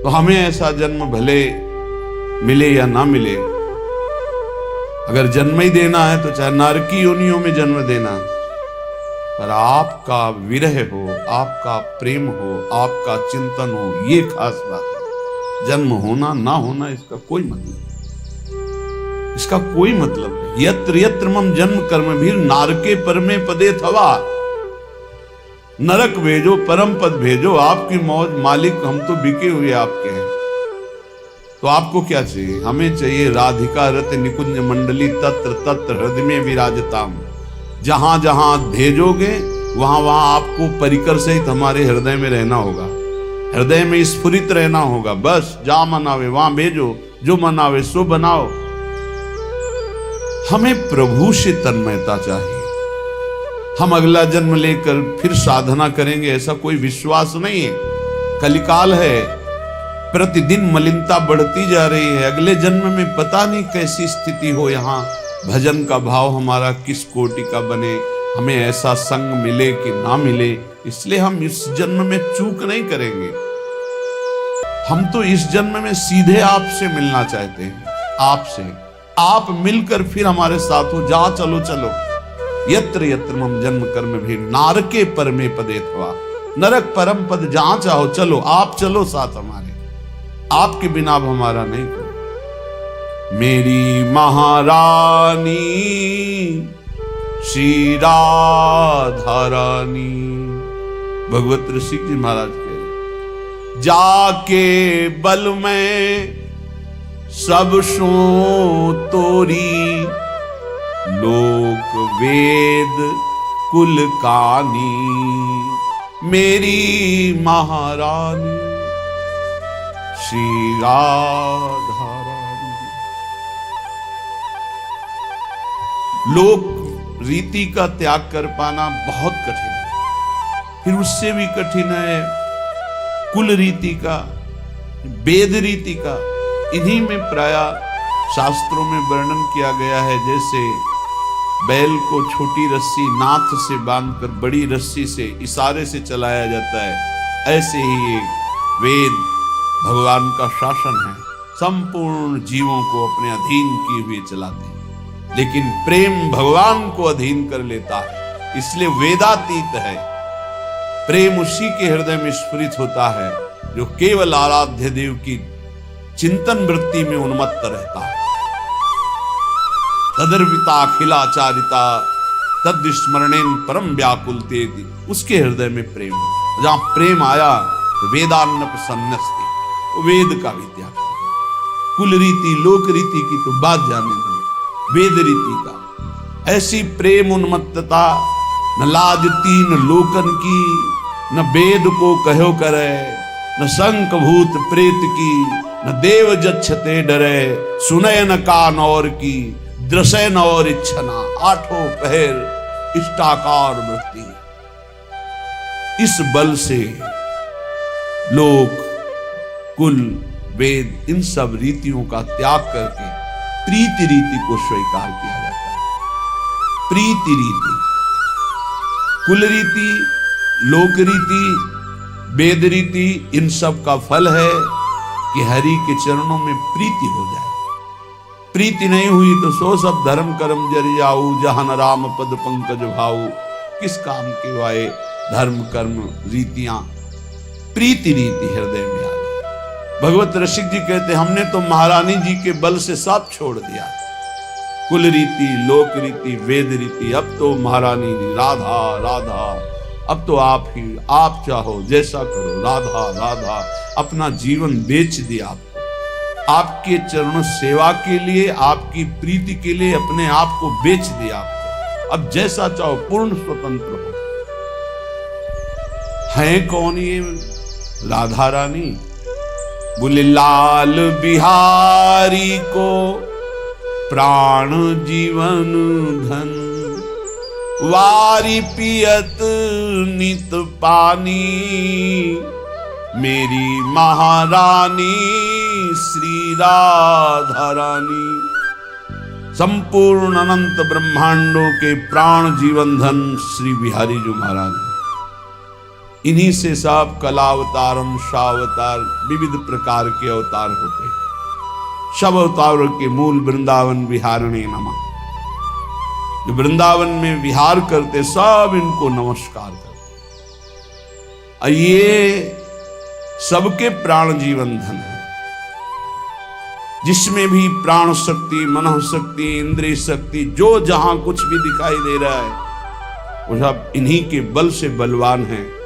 तो हमें ऐसा जन्म भले मिले या ना मिले, अगर जन्म ही देना है तो चाहे नरकी योनियों में जन्म देना, पर आपका विरह हो, आपका प्रेम हो, आपका चिंतन हो, ये खास बात है। जन्म होना ना होना इसका कोई मतलब, इसका कोई मतलब नहीं। यत्र यत्र मम जन्म कर्म भी नारके परमे पदे थवा, नरक भेजो परम पद भेजो, आपकी मौज मालिक, हम तो बिके हुए आपके हैं। तो आपको क्या चाहिए? हमें चाहिए राधिका रत निकुंज मंडली तत्र तत्र हृदय में विराजताम। जहां जहां भेजोगे वहां वहां आपको परिकर सहित हमारे हृदय में रहना होगा, हृदय में स्फुरित रहना होगा। बस जहां मनावे वहां भेजो, जो मनावे सो बनाओ। हमें प्रभु से तन्मयता चाहिए। हम अगला जन्म लेकर फिर साधना करेंगे ऐसा कोई विश्वास नहीं है। कलिकाल है, प्रतिदिन मलिनता बढ़ती जा रही है। अगले जन्म में पता नहीं कैसी स्थिति हो, यहाँ भजन का भाव हमारा किस कोटि का बने, हमें ऐसा संग मिले कि ना मिले। इसलिए हम इस जन्म में चूक नहीं करेंगे। हम तो इस जन्म में सीधे आपसे मिलना चाहते हैं, आपसे। आप मिलकर फिर हमारे साथ हो। जा चलो चलो। यत्र यत्र मम जन्म कर्म भी नारके परमे पदे थवा, नरक परम पद जहां चाहो चलो। आप चलो साथ हमारे, आपके बिना अब हमारा नहीं कोई। मेरी महारानी श्री राधा रानी, भगवत ऋषि जी महाराज कह, जाके बल में सब सो तोरी, लोक वेद कुल कानी। मेरी महारानी श्री राधा रानी। लोक रीति का त्याग कर पाना बहुत कठिन है। फिर उससे भी कठिन है कुल रीति का, वेद रीति का। इन्हीं में प्राय शास्त्रों में वर्णन किया गया है, जैसे बैल को छोटी रस्सी नाथ से बांधकर बड़ी रस्सी से इशारे से चलाया जाता है, ऐसे ही ये वेद भगवान का शासन है। संपूर्ण जीवों को अपने अधीन किए हुए चलाते हैं, लेकिन प्रेम भगवान को अधीन कर लेता है, इसलिए वेदातीत है। प्रेम उसी के हृदय में स्फुरित होता है जो केवल आराध्य देव की चिंतन वृत्ति में उन्मत्त रहता है। तदर्विता अखिलाचारिता तद स्मरणेन परम व्याकुल तेति, उसके हृदय में प्रेम। जहां प्रेम आया तो वेदान्न प्रसन्नस्ति, वेद का भी त्याग। कुल रीति लोक रीति की तो बात जाने दो, वेद रीति का ऐसी प्रेम उन्मत्तता न लाज तीन लोकन की, न वेद को कहो करे, न शंख भूत प्रेत की, न देव जच्छते डरे, सुनय न कान और की, दृशय न और इच्छना। आठों पहर इष्टाकार वृत्ति। इस बल से लोक कुल वेद इन सब रीतियों का त्याग करके प्रीति रीति को स्वीकार किया जाता है। प्रीति रीति, कुल रीति, लोक रीति, वेद रीति, इन सब का फल है कि हरि के चरणों में प्रीति हो जाए। प्रीति नहीं हुई तो सो सब धर्म कर्म जरि जाऊ, जहान राम पद पंकज भाऊ। किस काम के वाए धर्म कर्म रीतियां? प्रीति रीति हृदय में आ गई। भगवत रसिक जी कहते हमने तो महारानी जी के बल से सब छोड़ दिया, कुल रीति, लोक रीति, वेद रीति। अब तो महारानी जी राधा राधा, अब तो आप ही, आप चाहो जैसा करो, राधा राधा। अपना जीवन बेच दिया आपको, आपके चरण सेवा के लिए, आपकी प्रीति के लिए अपने आप को बेच दिया आपको। अब जैसा चाहो पूर्ण स्वतंत्र हो। हैं कौन ये राधा रानी? बोले लाल बिहारी को प्राण जीवन धन, वारी पियत नित पानी। मेरी महारानी श्री राधा रानी, संपूर्ण अनंत ब्रह्मांडों के प्राण जीवन धन श्री बिहारी जी महाराज। इन्हीं से सब कलावतार, अंशावतार, विविध प्रकार के अवतार होते हैं। सब अवतारों के मूल वृंदावन विहारणे नमः। जो वृंदावन में विहार करते सब इनको नमस्कार करते। ये सबके प्राण जीवन धन है। जिसमें भी प्राण शक्ति, मन शक्ति, इंद्रिय शक्ति, जो जहां कुछ भी दिखाई दे रहा है वो सब इन्हीं के बल से बलवान है।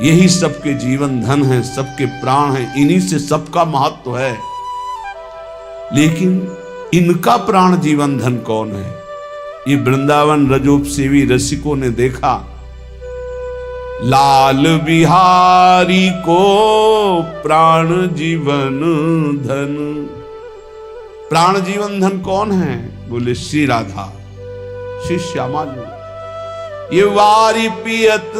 यही सबके जीवन धन है, सबके प्राण है, इन्हीं से सबका महत्व है। लेकिन इनका प्राण जीवन धन कौन है? ये वृंदावन रजोपसेवी रसिकों ने देखा। लाल बिहारी को प्राण जीवन धन। प्राण जीवन धन कौन है? बोले श्री राधा, श्री श्यामा जी। ये वारी पियत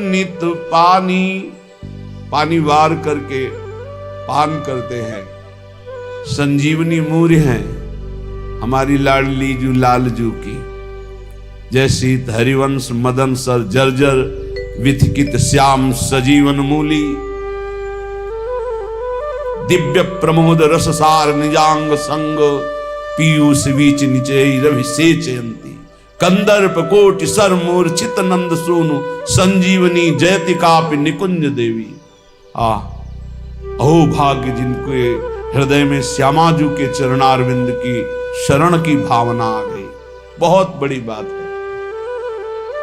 नित पानी, पानी वार करके पान करते हैं। संजीवनी मूर्य हैं हमारी लाडली जू लालजू की। जैसी हरिवंश मदन सर जर्जर विथकित श्याम सजीवन मूली। दिव्य प्रमोद रससार निजांग संग पीयूष बीच निचे रविसेचयंती। कंदर्प कोटि सर मूर्छित नंद सोनु संजीवनी जयति कापि निकुंज देवी। अहो भाग्य जिनके हृदय में श्यामाजू के चरणारविंद की शरण की भावना आ गई। बहुत बड़ी बात है।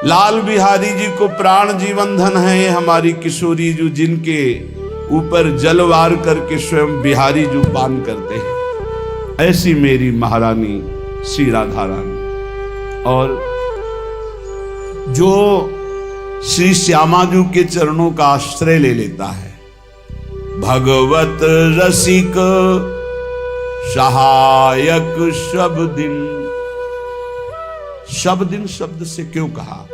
लाल बिहारी जी को प्राण जीवन धन है। ये हमारी किशोरी जू जिनके ऊपर जलवार करके स्वयं बिहारी जू पान करते हैं। ऐसी मेरी महारानी श्री राधा रानी। और जो श्री श्यामाजू के चरणों का आश्रय ले लेता है, भगवत रसिक सहायक शब्दिन। शब्दिन शब्द से क्यों कहा?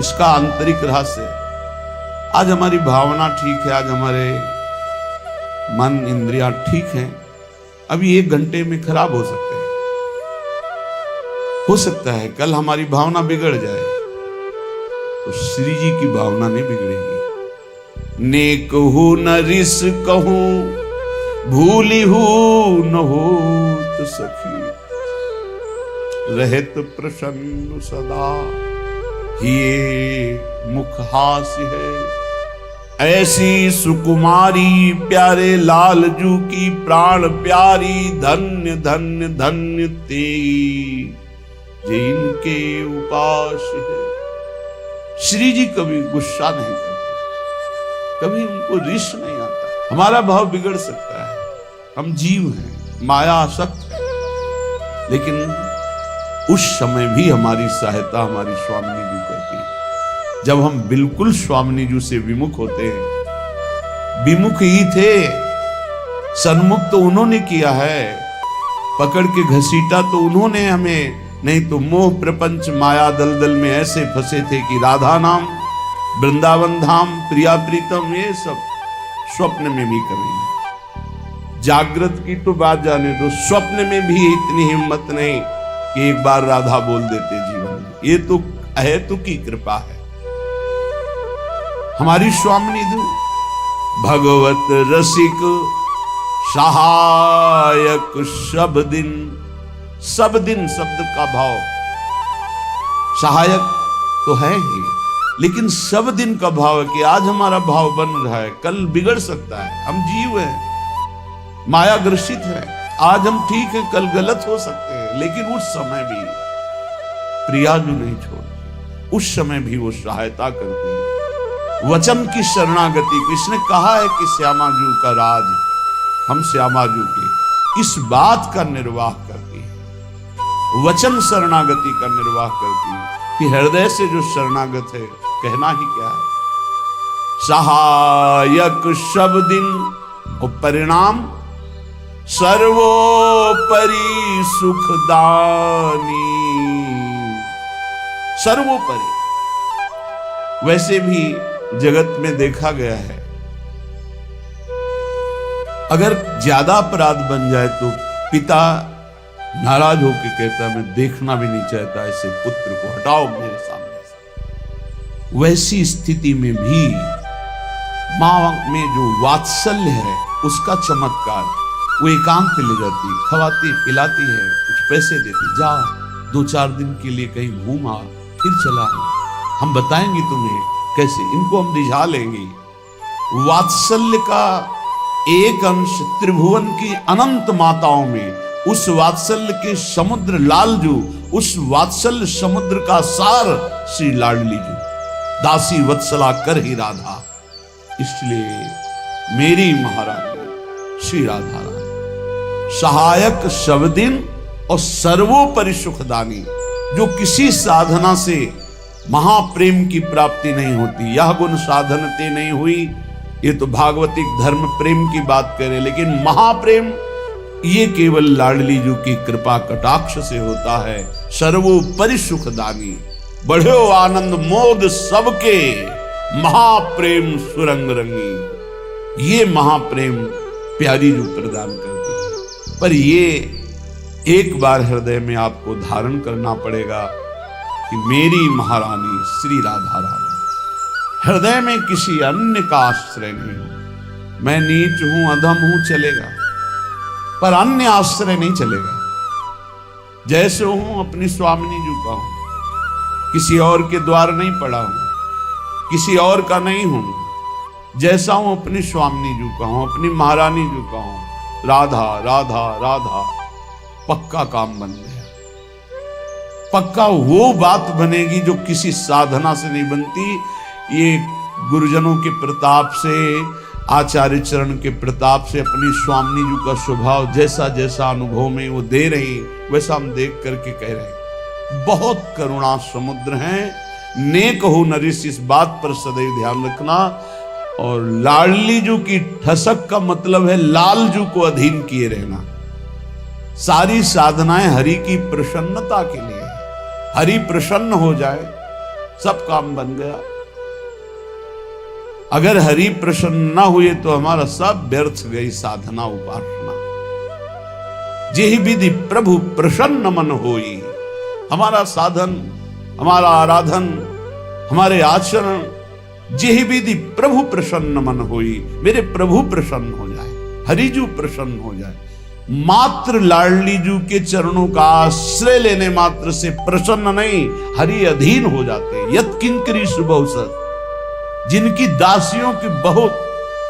इसका आंतरिक रहस्य। आज हमारी भावना ठीक है, आज हमारे मन इंद्रियां ठीक हैं, अभी 1 घंटे में खराब हो सकते हैं। हो सकता है कल हमारी भावना बिगड़ जाए, तो श्री जी की भावना नहीं बिगड़ेगी। नेक हूं न रिस कहूं, भूली हूं न हो तो सखी। रहत प्रसन्न सदा, ये मुख हास्य है। ऐसी सुकुमारी प्यारे लालजू की प्राण प्यारी। धन्य धन्य धन्य तेई जिनके उपास है। श्री जी कभी गुस्सा नहीं करते, कभी उनको रिश्त नहीं आता। हमारा भाव बिगड़ सकता है, हम जीव हैं, माया आसक्त है, लेकिन उस समय भी हमारी सहायता हमारी स्वामिनी जी करती है। जब हम बिल्कुल स्वामिनी जी से विमुख होते हैं, विमुख ही थे, सन्मुख तो उन्होंने किया है, पकड़ के घसीटा तो उन्होंने हमें। नहीं तो मोह प्रपंच माया दलदल में ऐसे फंसे थे कि राधा नाम, वृंदावन धाम, प्रिया प्रीतम, ये सब स्वप्न में भी कभी नहीं। जागृत की तो बात जाने दो, स्वप्न में भी इतनी हिम्मत नहीं कि एक बार राधा बोल देते जीवन में। ये तो अहेतु की कृपा है हमारी स्वामिनी दू। भगवत रसिक सहायक शब्दिन। सब दिन शब्द का भाव, सहायक तो है ही, लेकिन सब दिन का भाव है कि आज हमारा भाव बन रहा है, कल बिगड़ सकता है। हम जीव हैं, माया ग्रसित है। आज हम ठीक है, कल गलत हो सकते हैं, लेकिन उस समय भी प्रिया जी नहीं छोड़ती। उस समय भी वो सहायता करती है। वचन की शरणागति को इसने कहा है कि श्यामाजू का राज, हम श्यामाजू के इस बात का निर्वाह करती है। वचन शरणागति का निर्वाह करती है कि हृदय से जो शरणागत है, कहना ही क्या है। सहायक शब्दिन और परिणाम सर्वोपरि सुखदानी। सर्वोपरि। वैसे भी जगत में देखा गया है, अगर ज्यादा अपराध बन जाए तो पिता नाराज होकर कहता मैं देखना भी नहीं चाहता ऐसे पुत्र को, हटाओ मेरे सामने से। वैसी स्थिति में भी माँ में जो वात्सल्य है उसका चमत्कार, वो एकांत ले जाती, खवाती पिलाती है, कुछ पैसे देती, जा 2-4 दिन के लिए कहीं घूम आ, फिर चला, हम बताएंगे तुम्हें कैसे, इनको हम रिझा लेंगे। वात्सल्य का एक अंश त्रिभुवन की अनंत माताओं में, उस वात्सल्य के समुद्र लालजू, उस वात्सल्य समुद्र का सार श्री लाडली जी, दासी वत्सला कर ही राधा। इसलिए मेरी महारानी श्री राधा रानी सहायक शब्दिन और सर्वोपरि सुखदानी, जो किसी साधना से महाप्रेम की प्राप्ति नहीं होती। यह गुण साधनते नहीं हुई, ये तो भागवतिक धर्म प्रेम की बात करे, लेकिन महाप्रेम ये केवल लाडली जी की कृपा कटाक्ष से होता है। सर्वोपरि सुखदानी, बढ़ो आनंद मोद सबके, महाप्रेम सुरंग रंगी। ये महाप्रेम प्यारी जो प्रदान करती है, पर ये एक बार हृदय में आपको धारण करना पड़ेगा कि मेरी महारानी श्री राधा रानी, हृदय में किसी अन्य का आश्रय नहीं हो। मैं नीच हूं, अधम हूं, चलेगा, पर अन्य आश्रय नहीं चलेगा। जैसे हूं अपनी स्वामिनी जी का हूं, किसी और के द्वार नहीं पड़ा हूं, किसी और का नहीं हूं। जैसा हूं अपनी स्वामिनी जी का हूं, अपनी महारानी जी का हूं। राधा राधा राधा, पक्का काम बन गया। पक्का वो बात बनेगी जो किसी साधना से नहीं बनती। ये गुरुजनों के प्रताप से, आचार्य चरण के प्रताप से, अपनी स्वामिनी जी का स्वभाव जैसा जैसा अनुभव में वो दे रही, वैसा हम देख करके कह रहे हैं। बहुत करुणा समुद्र हैं। नेक हो नरेश, इस बात पर सदैव ध्यान रखना। और लाडली जू की ठसक का मतलब है लालजू को अधीन किए रहना। सारी साधनाएं हरि की प्रसन्नता के लिए, हरि प्रसन्न हो जाए सब काम बन गया। अगर हरि प्रसन्न ना हुए तो हमारा सब व्यर्थ गई साधना उपासना। जेहि विधि प्रभु प्रसन्न मन होई, हमारा साधन, हमारा आराधन, हमारे आचरण, जेहि विधि प्रभु प्रसन्न मन होई, मेरे प्रभु प्रसन्न हो जाए, हरिजू प्रसन्न हो जाए। मात्र लाडली जू के चरणों का आश्रय लेने मात्र से प्रसन्न नहीं, हरि अधीन हो जाते। यत किंकरी सुबह, जिनकी दासियों की बहुत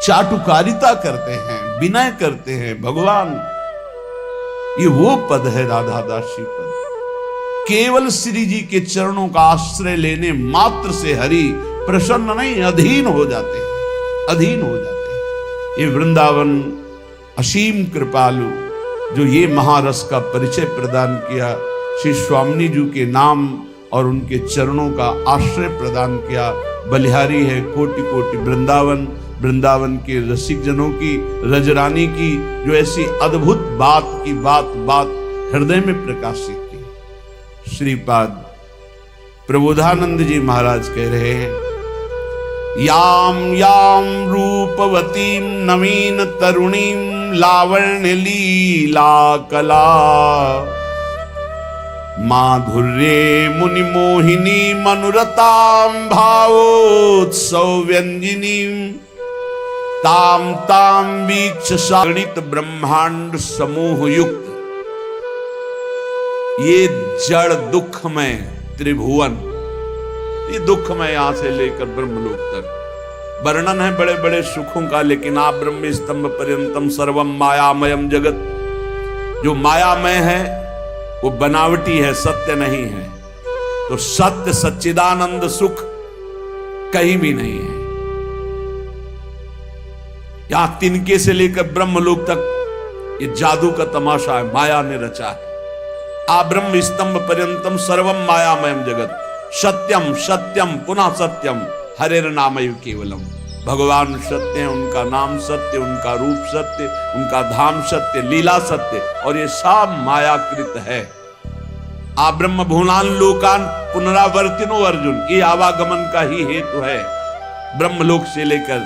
चाटुकारिता करते हैं, विनय करते हैं भगवान, ये वो पद है राधा दासी पद। केवल श्री जी के चरणों का आश्रय लेने मात्र से हरि प्रसन्न नहीं, अधीन हो जाते हैं, अधीन हो जाते हैं। ये वृंदावन असीम कृपालु जो ये महारस का परिचय प्रदान किया, श्री स्वामिनी जी के नाम और उनके चरणों का आश्रय प्रदान किया, बलिहारी है कोटि कोटि वृंदावन। वृंदावन के रसिक जनों की, रजरानी की, जो ऐसी अद्भुत बात की बात हृदय में प्रकाशित की। श्रीपाद प्रबोधानंद जी महाराज कह रहे हैं, याम याम रूपवतीम नवीन तरुणीम लावण्य लीला कला माधुर्ये मुनि मोहिनी मनुरताम भावोत्सव व्यंजिनी ताम ताम वीक्ष सागणित ब्रह्मांड समूह युक्त। ये जड़ दुख में त्रिभुवन, ये दुख में यहां से लेकर ब्रह्मलोक तक वर्णन है बड़े बड़े सुखों का, लेकिन आप ब्रह्म स्तंभ पर्यंतम सर्वम मायामयम जगत, जो मायामय है वो बनावटी है, सत्य नहीं है। तो सत्य सच्चिदानंद सुख कहीं भी नहीं है। यहां तिनके से लेकर ब्रह्मलोक तक ये जादू का तमाशा है, माया ने रचा है। आ ब्रह्म स्तंभ पर्यंतम सर्वम मायामयम जगत, सत्यम सत्यम पुनः सत्यम हरेर नामैव केवलम। भगवान सत्य है, उनका नाम सत्य, उनका रूप सत्य, उनका धाम सत्य, लीला सत्य, और ये सब मायाकृत है। आ ब्रह्म भुवनान लोकान पुनरावर्तिनो अर्जुन, ये आवागमन का ही हेतु है। ब्रह्मलोक से लेकर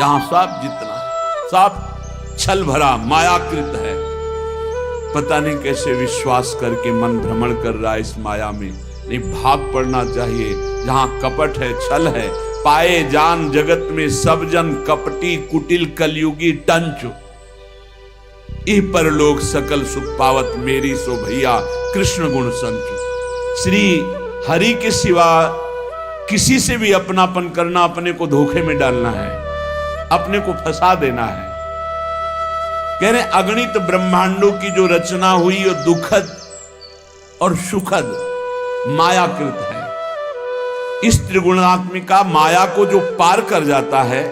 यहां सब जितना सब छल भरा मायाकृत है। पता नहीं कैसे विश्वास करके मन भ्रमण कर रहा है इस माया में, नहीं भाग पड़ना चाहिए। जहां कपट है, छल है, पाए जान जगत में सब जन कपटी कुटिल कलयुगी टंच। इह परलोक सकल सुख पावत मेरी सो भैया कृष्ण गुण संचु। श्री हरि के सिवा किसी से भी अपनापन करना अपने को धोखे में डालना है, अपने को फंसा देना है। कह रहे अगणित ब्रह्मांडों की जो रचना हुई वो दुखद और सुखद मायाकृत है। इस त्रिगुणात्मिका माया को जो पार कर जाता है,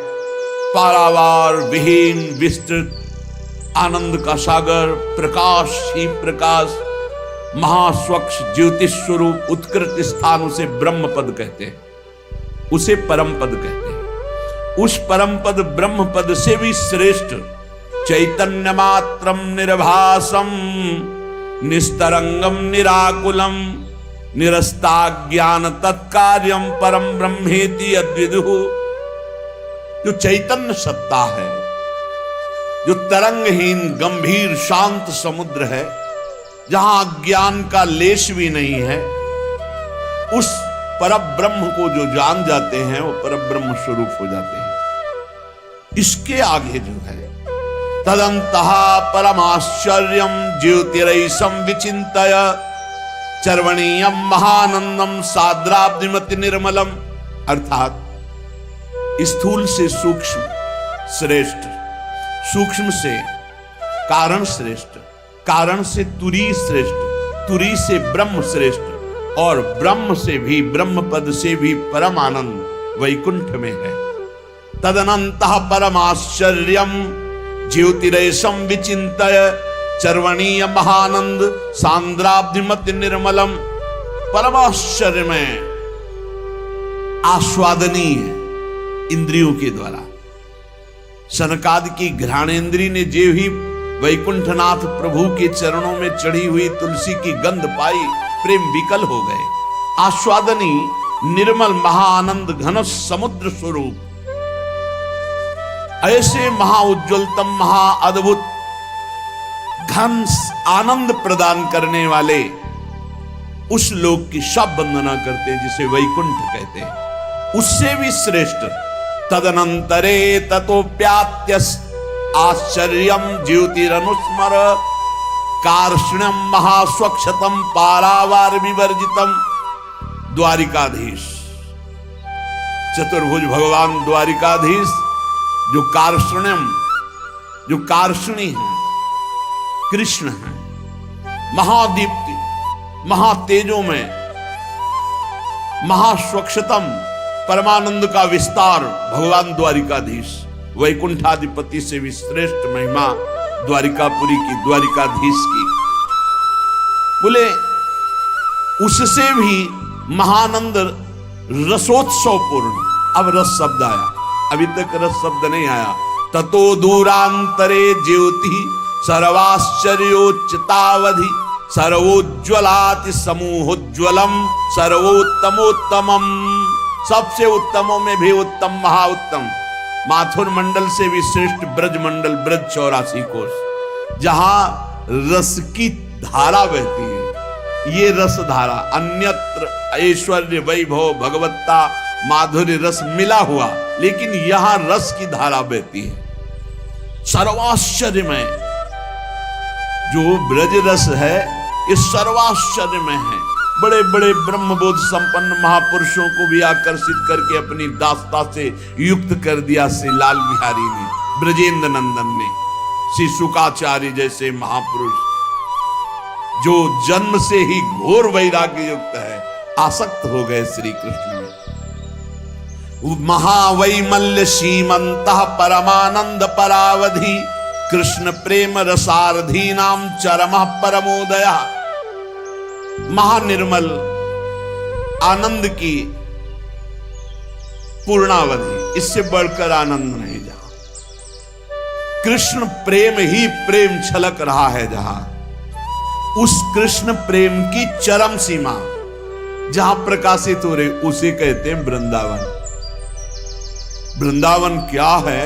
पारावार विहीन विस्तृत आनंद का सागर, प्रकाश ही प्रकाश, महास्वच्छ ज्योतिष स्वरूप उत्कृष्ट स्थान, उसे ब्रह्म पद कहते हैं, उसे परम पद कहते हैं। उस परम पद ब्रह्म पद से भी श्रेष्ठ चैतन्य मात्रम निर्भासम निस्तरंगम निराकुलम निरस्ताज्ञान तत्कार्यम परम ब्रह्मेति अद्विदुः। जो चैतन्य सत्ता है, जो तरंगहीन गंभीर शांत समुद्र है, जहां ज्ञान का लेश भी नहीं है, उस परब्रह्म को जो जान जाते हैं वो परब्रह्म स्वरूप हो जाते हैं। इसके आगे जो है तदंतः परमाश्चर्यम ज्योतिरैसम विचिंतय चर्वणीयम महानंदम साद्राब्धिमति निर्मलम। अर्थात स्थूल से सूक्ष्म श्रेष्ठ, सूक्ष्म से कारण श्रेष्ठ, कारण से तुरी श्रेष्ठ, तुरी से ब्रह्म श्रेष्ठ, और ब्रह्म से भी, ब्रह्म पद से भी परम आनंद वैकुंठ में है। तदनंतः परमाश्चर्यम ज्योतिरेशम विचिंतय चर्वणीय महानंद सांद्राब्धिमति निर्मलम। परमाश्चर्य में आस्वादनीय इंद्रियों के द्वारा सनकादि की घ्राणेन्द्री ने जे ही वैकुंठनाथ प्रभु के चरणों में चढ़ी हुई तुलसी की गंध पाई, प्रेम विकल हो गए। आस्वादनी निर्मल महाआनंद घन समुद्र स्वरूप, ऐसे महाउज्ज्वलतम महाअद्भुत घन आनंद प्रदान करने वाले उस लोक की सब वंदना करते हैं जिसे वैकुंठ कहते हैं। उससे भी श्रेष्ठ तदनंतरे ततोप्यात्यस आश्चर्यम ज्योतिरनुस्मर कार्ष्ण्यम महास्वच्छतम पारावार विवर्जितम। द्वारिकाधीश चतुर्भुज भगवान द्वारिकाधीश जो कार्ष्ण्यम, जो कार्ष्णी है, कृष्ण है, महादीप्ति महातेजों में महास्वच्छतम परमानंद का विस्तार भगवान द्वारिकाधीश, वैकुंठाधिपति से भी श्रेष्ठ महिमा द्वारिकापुरी की, द्वारिकाधीश की। बोले उससे भी महानंद रसोत्सव पूर्ण। अब रस शब्द आया, अभी तक रस शब्द नहीं आया। ततो दूरांतरे ज्योति सर्वाश्चर्योच्चतावधि सर्वोज्ज्वलाति समूहोज्ज्वलम सर्वोत्तमोत्तमम। सबसे उत्तमों में भी उत्तम महाउत्तम, माथुर मंडल से भी श्रेष्ठ ब्रज मंडल, ब्रज 84 कोष, जहां रस की धारा बहती है। ये रस धारा अन्यत्र ऐश्वर्य वैभव भगवत्ता माधुर्य रस मिला हुआ, लेकिन यहां रस की धारा बहती है। सर्वाश्चर्य में जो ब्रज रस है, इस सर्वाश्चर्य में है। बड़े बड़े ब्रह्मबोध संपन्न महापुरुषों को भी आकर्षित करके अपनी दास्ता से युक्त कर दिया श्री लाल बिहारी ने, ब्रजेंद्र नंदन ने। श्री शुकाचार्य जैसे महापुरुष जो जन्म से ही घोर वैराग्य युक्त है, आसक्त हो गए श्री कृष्ण में। महावैमल्य सीमंतः परमानंद परावधि कृष्ण प्रेम रसारधी नाम चरमः परमोदया। महानिर्मल आनंद की पूर्णावधि, इससे बढ़कर आनंद नहीं। जहां कृष्ण प्रेम ही प्रेम छलक रहा है, जहां उस कृष्ण प्रेम की चरम सीमा जहां प्रकाशित हो रही, उसे कहते हैं वृंदावन। वृंदावन क्या है,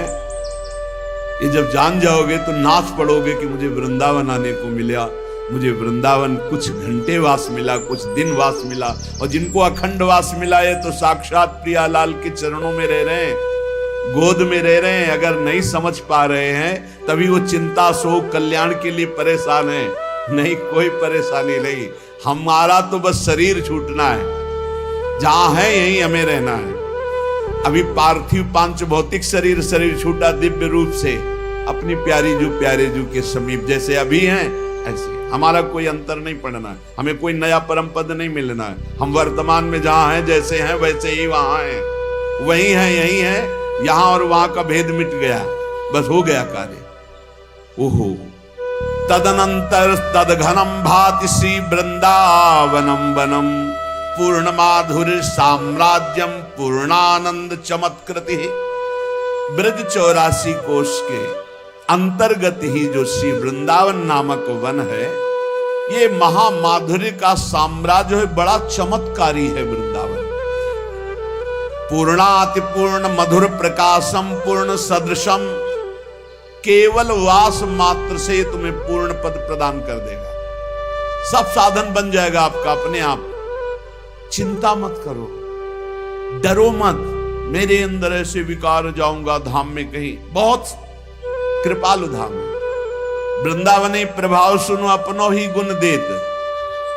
ये जब जान जाओगे तो नाच पड़ोगे कि मुझे वृंदावन आने को मिला। मुझे वृंदावन कुछ घंटे वास मिला, कुछ दिन वास मिला, और जिनको अखंड वास मिला है तो साक्षात प्रियालाल के चरणों में रह रहे हैं, गोद में रह रहे हैं। अगर नहीं समझ पा रहे हैं तभी वो चिंता शोक कल्याण के लिए परेशान है। नहीं, कोई परेशानी नहीं, हमारा तो बस शरीर छूटना है, जहां है यहीं हमें रहना है। अभी पार्थिव पांच भौतिक शरीर छूटा दिव्य रूप से अपनी प्यारी जू के समीप, जैसे अभी हैं ऐसे हमारा कोई अंतर नहीं पड़ना है, हमें कोई नया परम पद नहीं मिलना है। हम वर्तमान में जहां हैं, जैसे हैं वैसे ही वहां हैं, वही हैं यही हैं, यहां और वहां का भेद मिट गया, बस हो गया कार्य। ओहो, तदनंतर तदघनम भाति श्री वृंदावनम वनम पूर्ण माधुर्य साम्राज्यम पूर्णानंद चमत्कृति। ब्रज 84 कोश के अंतर्गत ही जो श्री वृंदावन नामक वन है, ये महामाधुर्य का साम्राज्य है, बड़ा चमत्कारी है वृंदावन। पूर्णाति पूर्ण मधुर प्रकाशम पूर्ण सदृशम, केवल वास मात्र से तुम्हें पूर्ण पद प्रदान कर देगा, सब साधन बन जाएगा आपका अपने आप। चिंता मत करो, डरो मत, मेरे अंदर ऐसे विकार जाऊंगा धाम में कहीं, बहुत कृपालु धाम है। वृंदावनी प्रभाव सुनो अपनो ही गुण देत,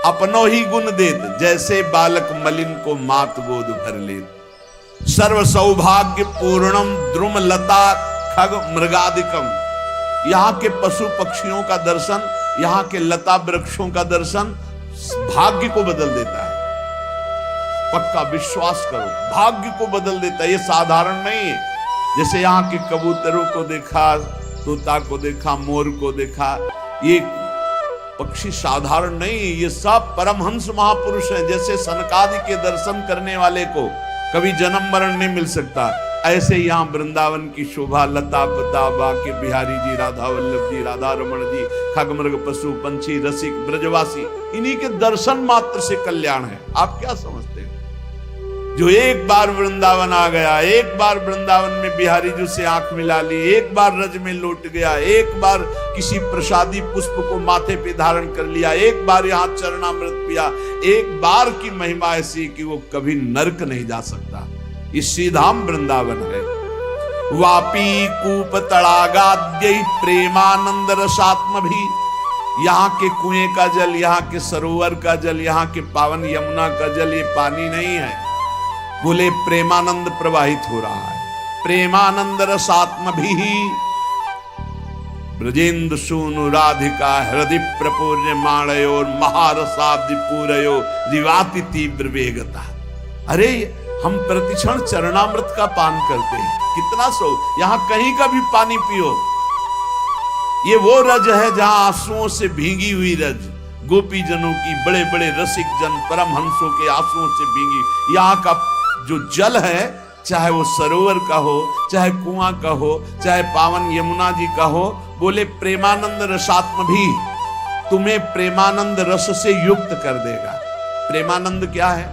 अपनो ही गुण देत, जैसे बालक मलिन को मात गोद भर ले। सर्व सौभाग्य पूर्णम द्रुम लता खग मृगादिकम, यहाँ के पशु पक्षियों का दर्शन, यहाँ के लता वृक्षों का दर्शन भाग्य को बदल देता है। पक्का विश्वास करो, भाग्य को बदल देता है, ये साधारण नहीं है। जैसे यहाँ के कबूतरों को देखा, तोता को देखा, मोर को देखा, ये पक्षी साधारण नहीं, ये सब परमहंस महापुरुष हैं। जैसे सनकादि के दर्शन करने वाले को कभी जन्म मरण नहीं मिल सकता, ऐसे यहाँ वृंदावन की शोभा, लता पता बाके बिहारी जी, राधा वल्लभ जी, राधा रमण जी, खगमृग पशु पंछी रसिक ब्रजवासी, इन्हीं के दर्शन मात्र से कल्याण है। आप क्या समझते हैं? जो एक बार वृंदावन आ गया, एक बार वृंदावन में बिहारी जी से आंख मिला ली, एक बार रज में लौट गया, एक बार किसी प्रसादी पुष्प को माथे पे धारण कर लिया, एक बार यहाँ चरणामृत पिया, एक बार की महिमा ऐसी कि वो कभी नरक नहीं जा सकता। ये श्रीधाम वृंदावन है। वापी कूप तड़ागाद्य प्रेमानंद रसात्म भी, यहाँ के कुएं का जल, यहाँ के सरोवर का जल, यहाँ के पावन यमुना का जल, ये पानी नहीं है, बोले प्रेमानंद प्रवाहित हो रहा है। प्रेमानंद रसात्म भी ब्रजेंद्र सूनु राधिका हृदय प्रपूर्य माणयोर महारसाब्दि पूरयो दिवाति तीव्र वेगता। अरे हम प्रतिक्षण चरणामृत का पान करते हैं, कितना सो, यहां कहीं का भी पानी पियो, ये वो रज है जहां आंसुओं से भीगी हुई रज, गोपी जनों की, बड़े बड़े रसिक जन परमहंसों के आंसुओं से भीगी। यहाँ का जो जल है, चाहे वो सरोवर का हो, चाहे कुआं का हो, चाहे पावन यमुना जी का हो, बोले प्रेमानंद रसात्म भी तुम्हें प्रेमानंद रस से युक्त कर देगा। प्रेमानंद क्या है?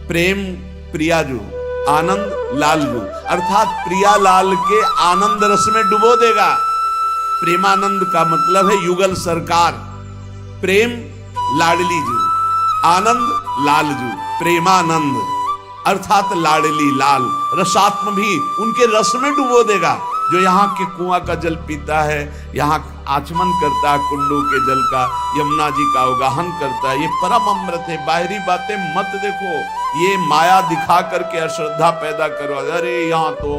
प्रेम प्रियाजू, आनंद लालजू, अर्थात प्रिया लाल के आनंद रस में डुबो देगा। प्रेमानंद का मतलब है युगल सरकार, प्रेम लाडली जू, आनंद लालजू, प्रेमानंद अर्थात लाडली लाल, रसात्म भी उनके रस में डुबो देगा। जो यहाँ के कुआं का जल पीता है, यहाँ आचमन करता है कुंडों के जल का, यमुना जी का अवगाहन करता है, ये परम अमृत है। बाहरी बातें मत देखो, ये माया दिखा करके अश्रद्धा पैदा करो, अरे यहाँ तो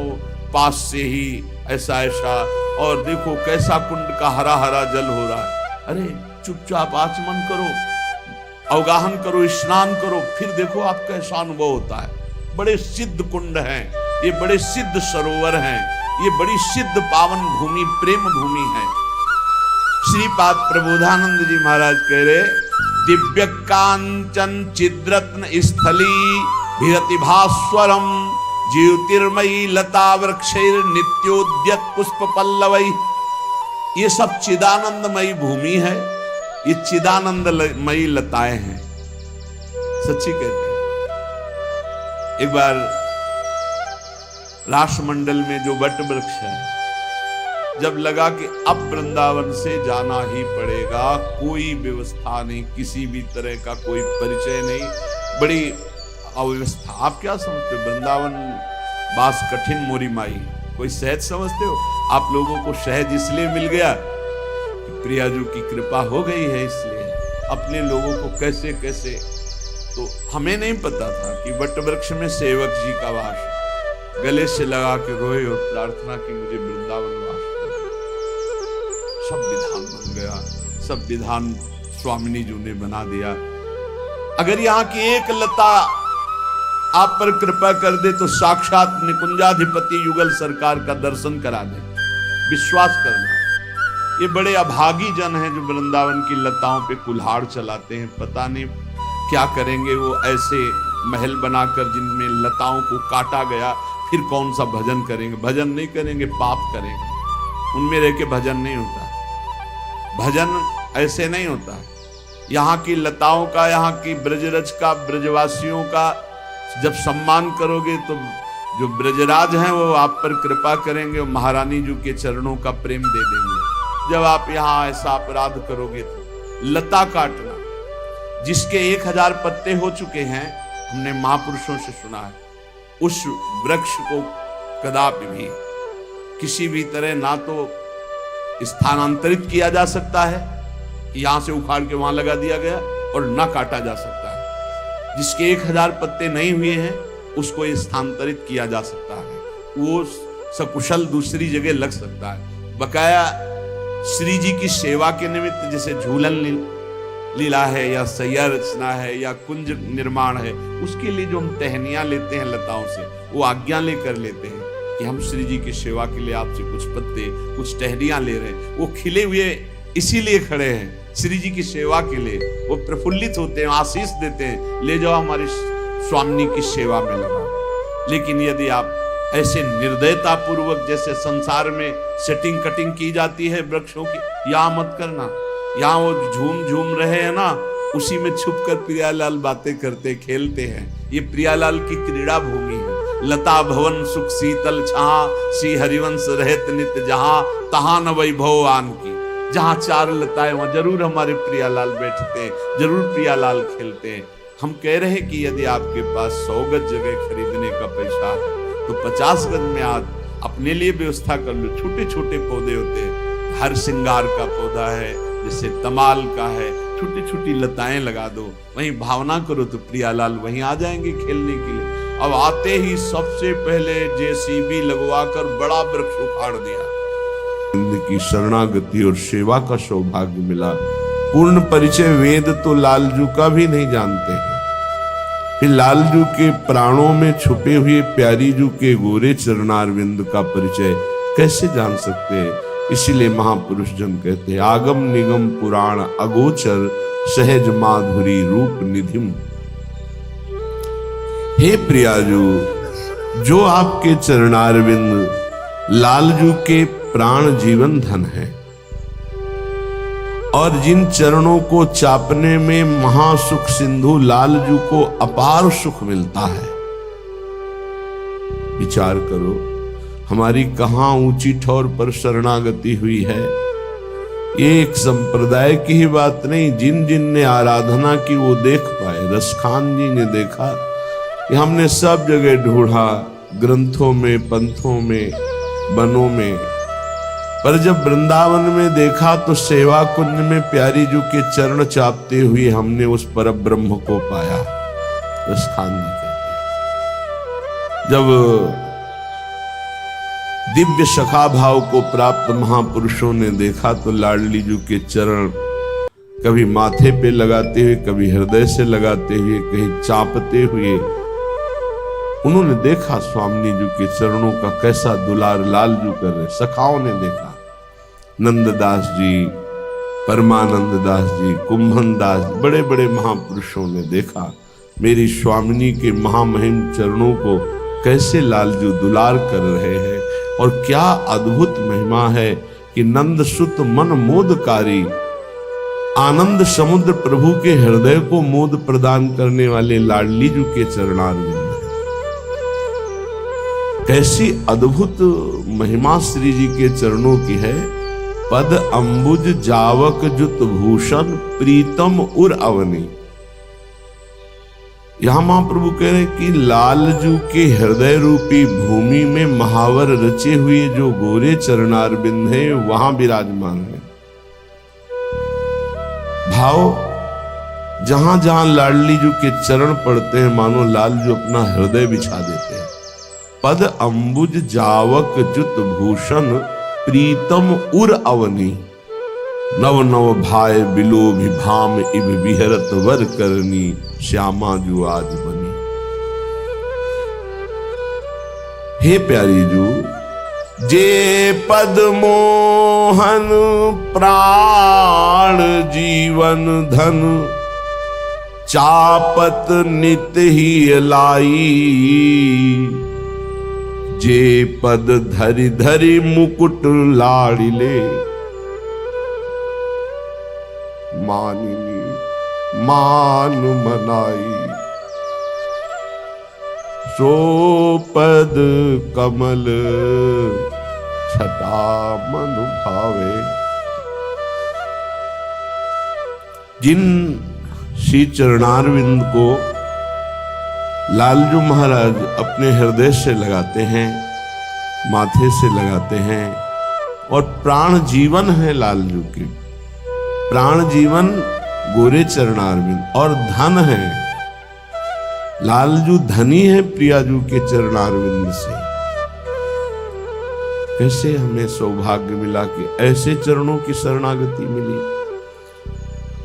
पास से ही ऐसा ऐसा, और देखो कैसा कुंड का हरा हरा जल हो रहा है। अरे चुपचाप आचमन करो, अवगाहन करो, स्नान करो, फिर देखो आप कैसा अनुभव होता है। बड़े सिद्ध कुंड हैं ये, बड़े सिद्ध सरोवर हैं ये, बड़ी सिद्ध पावन भूमि, प्रेम भूमि है। श्रीपाद प्रबोधानंद जी महाराज कह रहे, दिव्य कांचन चिद्रत्न स्थली भिरति भास्वरम ज्योतिर्मयी लता वृक्षैर नित्योद्यत पुष्प पल्लवै। ये सब चिदानंदमयी भूमि है, ये चिदानंदमयी लताएं हैं। सच्ची कहते हैं। एक बार राष्ट्रमंडल में जो वट वृक्ष है, जब लगा कि अब वृंदावन से जाना ही पड़ेगा, कोई व्यवस्था नहीं, किसी भी तरह का कोई परिचय नहीं, बड़ी अव्यवस्था। आप क्या समझते हो वृंदावन बास कठिन मोरी माई, कोई सहज समझते हो? आप लोगों को सहज इसलिए मिल गया कि प्रियाजू की कृपा हो गई है, इसलिए अपने लोगों को कैसे कैसे। तो हमें नहीं पता था कि वट वृक्ष में सेवक जी का वास, गले से लगा के रोए और प्रार्थना की मुझे वृंदावन वास दो। सब विधान बन गया, सब विधान स्वामिनी जी ने बना दिया। अगर यहाँ की एक लता आप पर कृपा कर दे तो साक्षात निकुंजाधिपति युगल सरकार का दर्शन करा दे, विश्वास करना। ये बड़े अभागी जन हैं जो वृंदावन की लताओं पे कुल्हाड़ चलाते हैं, पता नहीं क्या करेंगे वो ऐसे महल बनाकर जिनमें लताओं को काटा गया, फिर कौन सा भजन करेंगे? भजन नहीं करेंगे, पाप करेंगे। उनमें रह के भजन नहीं होता, भजन ऐसे नहीं होता। यहाँ की लताओं का, यहाँ की ब्रजरज का, ब्रजवासियों का जब सम्मान करोगे तो जो ब्रजराज हैं वो आप पर कृपा करेंगे और महारानी जी के चरणों का प्रेम दे देंगे। जब आप यहाँ ऐसा अपराध करोगे तो लता काटना, जिसके 1000 पत्ते हो चुके हैं, हमने महापुरुषों से सुना है, उस वृक्ष को कदापि भी किसी भी तरह ना तो स्थानांतरित किया जा सकता है, यहां से उखाड़ के वहां लगा दिया गया, और ना काटा जा सकता है। जिसके 1000 पत्ते नहीं हुए हैं उसको स्थानांतरित किया जा सकता है, वो सकुशल दूसरी जगह लग सकता है। बकाया श्री जी की सेवा के निमित्त जैसे झूलन लीला है या सैया रचना है या कुंज निर्माण है, उसके लिए जो हम टहनियां लेते हैं लताओं से, वो आज्ञा लेकर लेते हैं कि हम श्री जी की सेवा के लिए आपसे कुछ पत्ते, कुछ टहनियां ले रहे हैं। वो खिले हुए इसीलिए खड़े हैं श्री जी की सेवा के लिए, वो प्रफुल्लित होते हैं, आशीष देते हैं, ले जाओ हमारी स्वामिनी की सेवा में लगा। लेकिन यदि आप ऐसे निर्दयता पूर्वक जैसे संसार में सेटिंग कटिंग की जाती है वृक्षों की, यहाँ मत करना। यहाँ वो झूम रहे हैं ना, उसी में छुपकर प्रियालाल बातें करते खेलते हैं। ये प्रियालाल की क्रीड़ा भूमि है। लता भवन सुख शीतल छहा, श्री हरिवंश रहत नित जहां, तहां न वैभव आन की। जहां 4 लताएं वहां जरूर हमारे प्रियालाल बैठते हैं, जरूर प्रियालाल खेलते हैं। हम कह रहे हैं कि यदि आपके पास 100 गज जगह खरीदने का पैसा है तो 50 गज में आज अपने लिए व्यवस्था कर लो। छोटे छोटे पौधे होते हैं, हर श्रृंगार का पौधा है, जैसे तमाल का है, छोटी छोटी लताएं लगा दो, वहीं भावना करो तो प्रियालाल वहीं आ जाएंगे खेलने के लिए। अब आते ही सबसे पहले जेसीबी लगवाकर बड़ा वृक्ष उखाड़ दिया। की शरणागति और सेवा का सौभाग्य मिला। पूर्ण परिचय वेद तो लालजू का भी नहीं जानते हैं, फिर लालजू के प्राणों में छुपे हुए प्यारीजू के गोरे चरणारविंद का परिचय कैसे जान सकते हैं? इसीलिए महापुरुष जन कहते हैं, आगम निगम पुराण अगोचर सहज माधुरी रूप निधिम। हे प्रियाजू, जो आपके चरणारविंद लालजू के प्राण जीवन धन है और जिन चरणों को चापने में महासुख सिंधु लालजू को अपार सुख मिलता है। विचार करो, हमारी कहां ऊंची ठौर पर शरणागति हुई है। ये एक संप्रदाय की ही बात नहीं, जिन जिन ने आराधना की वो देख पाए। रसखान जी ने देखा कि हमने सब जगह ढूंढा, ग्रंथों में, पंथों में, वनों में, पर जब वृंदावन में देखा तो सेवा कुंज में प्यारी जू के चरण चापते हुए हमने उस परब्रह्म को पाया। रसखान जी कहते, जब दिव्य सखा भाव को प्राप्त महापुरुषों ने देखा तो लाडली जू के चरण कभी माथे पे लगाते हुए, कभी हृदय से लगाते हुए, कहीं चापते हुए, उन्होंने देखा स्वामिनी जी के चरणों का कैसा दुलार लालजू कर रहे। सखाओं ने देखा, नंददास जी, परमानंद दास जी, कुंभन दास, बड़े बड़े महापुरुषों ने देखा मेरी स्वामिनी के महामहिम चरणों को कैसे लालजू दुलार कर रहे हैं। और क्या अद्भुत महिमा है कि नंद सुत मन मोदकारी, आनंद समुद्र प्रभु के हृदय को मोद प्रदान करने वाले लाडली जू के चरणारविंद है। कैसी अद्भुत महिमा श्री जी के चरणों की है। पद अंबुज जावक जुत भूषण प्रीतम उर अवनी। यहां महाप्रभु कह रहे कि लालजू के हृदय रूपी भूमि में महावर रचे हुए जो गोरे चरणारविंद है वहां विराजमान है। भाव जहां जहां लाडली जू के चरण पड़ते हैं मानो लालजू अपना हृदय बिछा देते हैं। पद अंबुज जावक जुत भूषण प्रीतम उर अवनी। नव नव भाई बिलो भाम इब विहरत वर करनी श्यामा जू आज बनी। हे प्यारी जू, जे पद मोहन प्राण जीवन धन चापत नित ही लाई। जे पद धरि धरि मुकुट लाड़िले मानिनी मान मनाई। सो पद कमल छटा मन भावे। जिन श्री चरणारविंद को लालजू महाराज अपने हृदय से लगाते हैं, माथे से लगाते हैं, और प्राण जीवन है लालजू की। प्राण जीवन गोरे चरणारविंद और धन है। लालजू धनी है प्रियाजू के चरणारविंद से। कैसे हमें सौभाग्य मिला कि ऐसे चरणों की शरणागति मिली।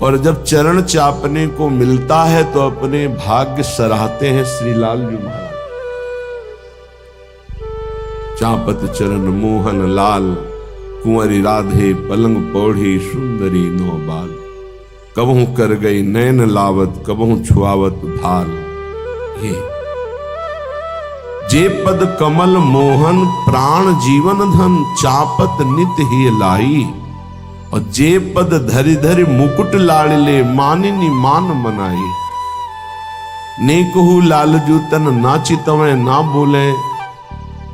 और जब चरण चापने को मिलता है तो अपने भाग्य सराहते हैं श्री लालजू महाराज। चापत चरण मोहन लाल कुंवरी राधे पलंग पौढ़ी सुंदरी नौ बाल। कबहू कर गई नैन लावत कबहू छुआवत भाल। हे जे पद कमल मोहन प्राण जीवन धन चापत नित ही लाई। और जे पद धरि धरि मुकुट लाड़ले मानिनी मान मनाई। ने कहू लालजू तन नाचितवे ना बोले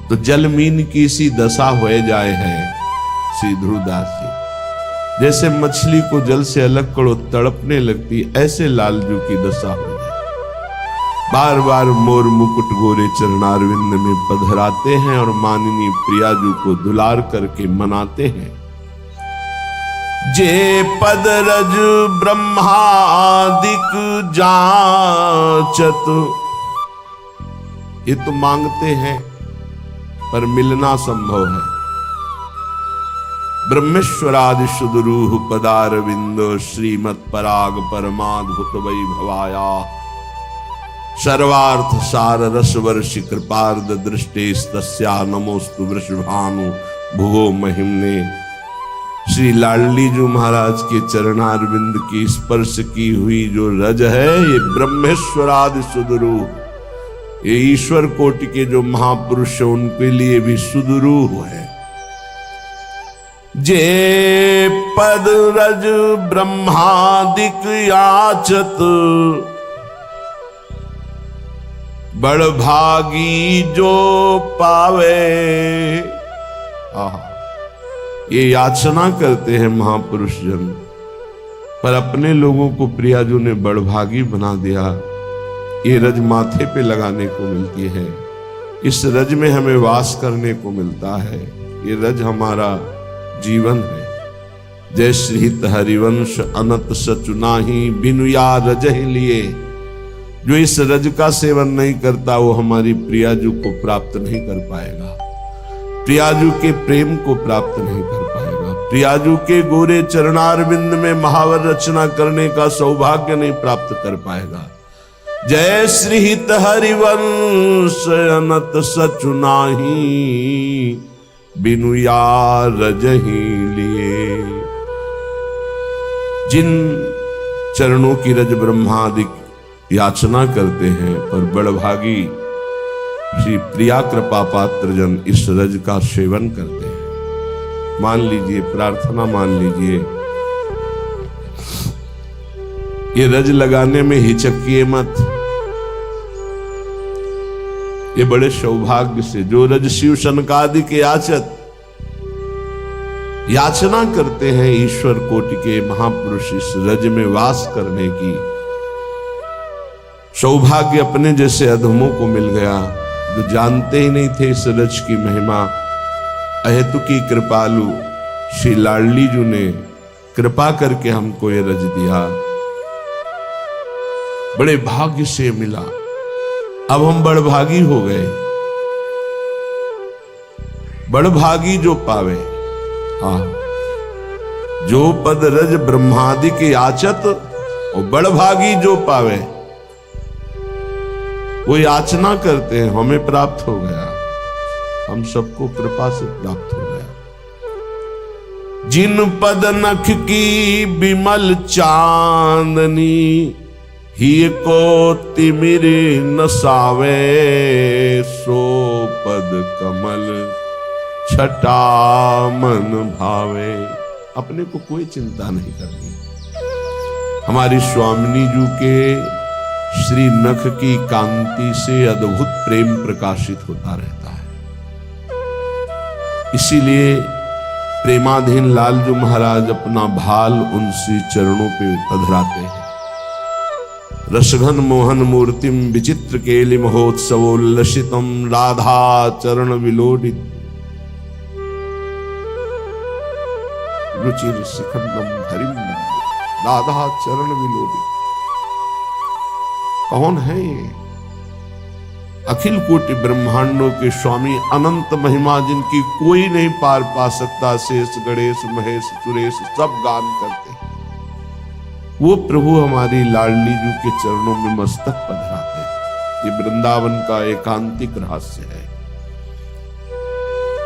तो जलमीन की सी दशा हो जाए है। श्री ध्रुवदास जी, जैसे मछली को जल से अलग करो तड़पने लगती, ऐसे लालजू की दशा हो जाए। बार बार मोर मुकुट गोरे चरणारविंद में पधराते हैं और मानिनी प्रियाजू को दुलार करके मनाते हैं। जे पद रज ब्रह्मादिक जाचत। ये तो मांगते हैं पर मिलना संभव है। ब्रह्मेश्वरादि सुदरूह पदारविंदो श्रीमत् पराग परमाद्भुत वैभवाया। सर्वार्थ सार रस वर्षि कृपार्द दृष्टेस्तस्या नमोस्तु वृषभानु भुवो महिम्ने। श्री लाडलीजू महाराज के चरणारविंद की स्पर्श की हुई जो रज है ये ब्रह्मेश्वरादि सुदरूह। ये ईश्वर कोटि के जो महापुरुष है उनके लिए भी सुदरूह है। जे पद रज ब्रह्मादिक याचत बड़ भागी जो पावे। आहा, ये याचना करते हैं महापुरुष जन, पर अपने लोगों को प्रियाजू ने बड़भागी बना दिया। ये रज माथे पे लगाने को मिलती है, इस रज में हमें वास करने को मिलता है। ये रज हमारा जीवन है। जय श्रीहित हरिवंश अनंत सचुनाही बिनु या रज ही लिए। जो इस रज का सेवन नहीं करता वो हमारी प्रियाजू को प्राप्त नहीं कर पाएगा, प्रियाजू के प्रेम को प्राप्त नहीं कर पाएगा, प्रियाजू के गोरे चरणारविंद में महावर रचना करने का सौभाग्य नहीं प्राप्त कर पाएगा। जय श्रीहित हरिवंश अनंत सचुनाही बिनु या रजही लिए। जिन चरणों की रज ब्रह्मादिक याचना करते हैं पर बड़भागी श्री प्रिया कृपा पात्र जन इस रज का सेवन करते हैं। मान लीजिए, प्रार्थना मान लीजिए, ये रज लगाने में हिचकिए मत। ये बड़े सौभाग्य से जो रजशिव शनकादि के याचना करते हैं ईश्वर कोटि के महापुरुष इस रज में वास करने की, सौभाग्य अपने जैसे अधमों को मिल गया जो जानते ही नहीं थे इस रज की महिमा। अहेतुकी कृपालु श्री लाडली जी ने कृपा करके हमको ये रज दिया, बड़े भाग्य से मिला। अब हम बड़भागी हो गए। बड़भागी जो पावे, हाँ, जो पद रज ब्रह्मादि के याचत, और बड़भागी जो पावे, वो याचना करते हैं हमें प्राप्त हो गया, हम सबको कृपा से प्राप्त हो गया। जिन पद नख की बिमल चांदनी, ही को तिमिर नसावे, सो पद कमल छटा मन भावे। अपने को कोई चिंता नहीं करनी। हमारी स्वामिनी जी के श्री नख की कांति से अद्भुत प्रेम प्रकाशित होता रहता है। इसीलिए प्रेमाधीन लालजू महाराज अपना भाल उनसे चरणों पे पधराते हैं। रसघन मोहन मूर्तिम विचित्र केलि महोत्सवोल्लसितम, राधा चरण विलोडित रुचिर शिखंडम हरिम, राधा चरण विलोडित। कौन है ये? अखिल कोटि ब्रह्मांडों के स्वामी, अनंत महिमा जिनकी कोई नहीं पार पा सकता, शेष गणेश महेश सुरेश सब गान करते हैं। वो प्रभु हमारी लाडली जी के चरणों में मस्तक पधराते हैं। ये वृंदावन का एकांतिक रहस्य है।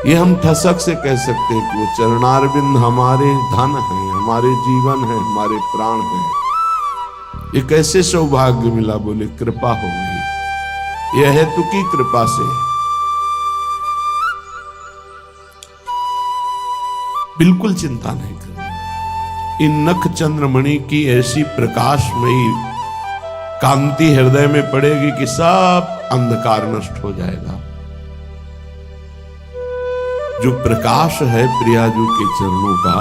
ये हम ठसक से कह सकते हैं कि वो चरणारविंद हमारे धन हैं, हमारे जीवन है, हमारे प्राण हैं। ये कैसे सौभाग्य मिला? बोले कृपा हो गई। यह हेतुकी कृपा से। बिल्कुल चिंता नहीं करनी। इन नख चंद्रमणि की ऐसी प्रकाशमयी कांति हृदय में पड़ेगी कि सब अंधकार नष्ट हो जाएगा। जो प्रकाश है प्रियाजू के चरणों का,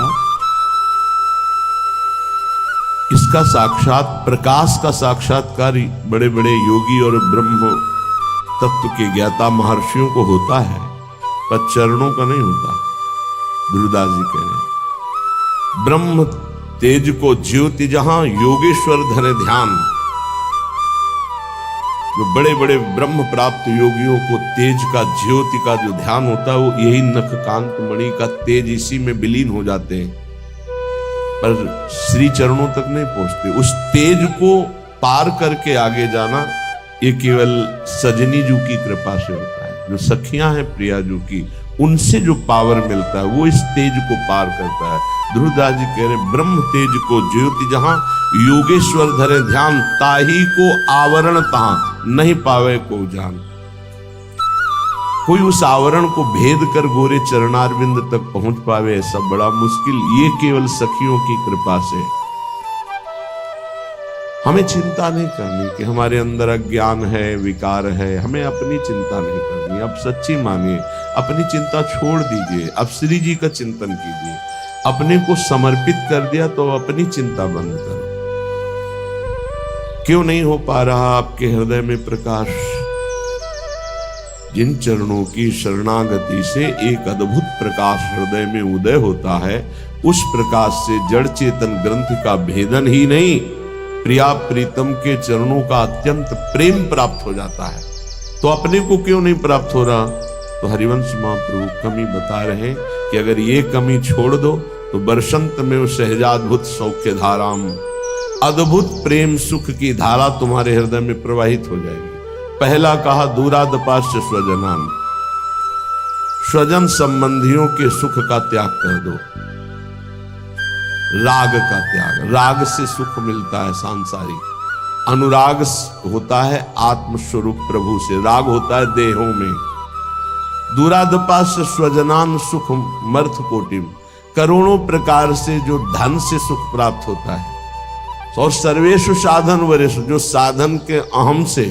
इसका साक्षात प्रकाश का साक्षात्कार बड़े बड़े योगी और ब्रह्म तत्व के ज्ञाता महर्षियों को होता है, पर चरणों का नहीं होता। ध्रुवदास जी कह रहे हैं, ब्रह्म तेज को ज्योति जहां योगेश्वर धरे ध्यान। जो बड़े बड़े ब्रह्म प्राप्त योगियों को तेज का, ज्योति का जो ध्यान होता है, वो यही नख कांत मणि का तेज इसी में विलीन हो जाते हैं, पर श्री चरणों तक नहीं पहुंचते। उस तेज को पार करके आगे जाना ये केवल सजनी जू की कृपा से होता है। जो सखियां हैं प्रियाजू की, उनसे जो पावर मिलता है वो इस तेज को पार करता है। ध्रुवदास जी कह रहे, ब्रह्म तेज को ज्योति जहां योगेश्वर धरे ध्यान, ताही को आवरण तहां नहीं पावे को जान। कोई उस आवरण को भेद कर गोरे चरणारविंद तक पहुंच पावे, ऐसा बड़ा मुश्किल। ये केवल सखियों की कृपा से। हमें चिंता नहीं करनी कि हमारे अंदर अज्ञान है, विकार है, हमें अपनी चिंता नहीं करनी। अब सच्ची मानिए, अपनी चिंता छोड़ दीजिए, अब श्री जी का चिंतन कीजिए। अपने को समर्पित कर दिया तो अपनी चिंता बंद करो। क्यों नहीं हो पा रहा आपके हृदय में प्रकाश? जिन चरणों की शरणागति से एक अद्भुत प्रकाश हृदय में उदय होता है, उस प्रकाश से जड़ चेतन ग्रंथ का भेदन ही नहीं, प्रिया प्रीतम के चरणों का अत्यंत प्रेम प्राप्त हो जाता है। तो अपने को क्यों नहीं प्राप्त हो रहा? तो हरिवंश महाप्रभु कमी बता रहे हैं कि अगर ये कमी छोड़ दो तो बरसंत में वो सहजाद्भुत सौख्य धाराम, अद्भुत प्रेम सुख की धारा तुम्हारे हृदय में प्रवाहित हो जाएगी। पहला कहा दूरादपाश्च स्वजनान, स्वजन संबंधियों के सुख का त्याग कर दो। राग का त्याग, राग से सुख मिलता है सांसारिक। अनुराग होता है आत्मस्वरूप प्रभु से, राग होता है देहों में। दूरादपाश्च स्वजनान सुख मर्थ कोटिम, करोड़ों प्रकार से जो धन से सुख प्राप्त होता है। और सर्वेषु साधन वरेषु, जो साधन के अहम से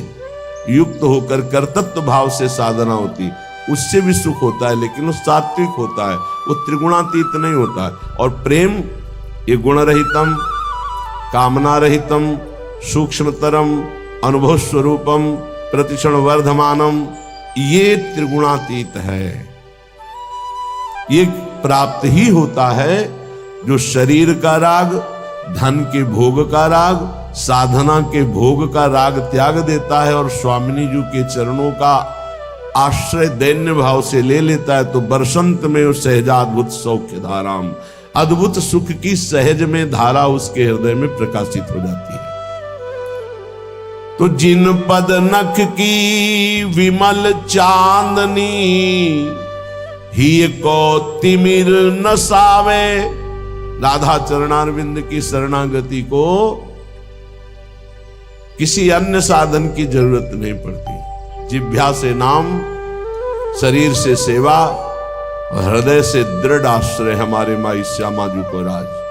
युक्त होकर कर्तृत्व भाव से साधना होती, उससे भी सुख होता है, लेकिन वो सात्विक होता है, वो त्रिगुणातीत नहीं होता है। और प्रेम ये गुण रहितम, कामना रहितम, सूक्ष्मतरम, अनुभव स्वरूपम, प्रतिक्षण वर्धमानम, ये त्रिगुणातीत है। ये प्राप्त ही होता है जो शरीर का राग, धन के भोग का राग, साधना के भोग का राग त्याग देता है और स्वामिनी जी के चरणों का आश्रय दैन्य भाव से ले लेता है, तो बरसंत में उस सहजाद्भुत सौख्य धाराम, अद्भुत सुख की सहज में धारा उसके हृदय में प्रकाशित हो जाती है। तो जिन पद नख की विमल चांदनी, ही को तिमिर न सावे, राधा चरणारविंद की शरणागति को किसी अन्य साधन की जरूरत नहीं पड़ती। जिह्वा से नाम, शरीर से सेवा, हृदय से दृढ़ आश्रय हमारे माई श्यामा जी को राज।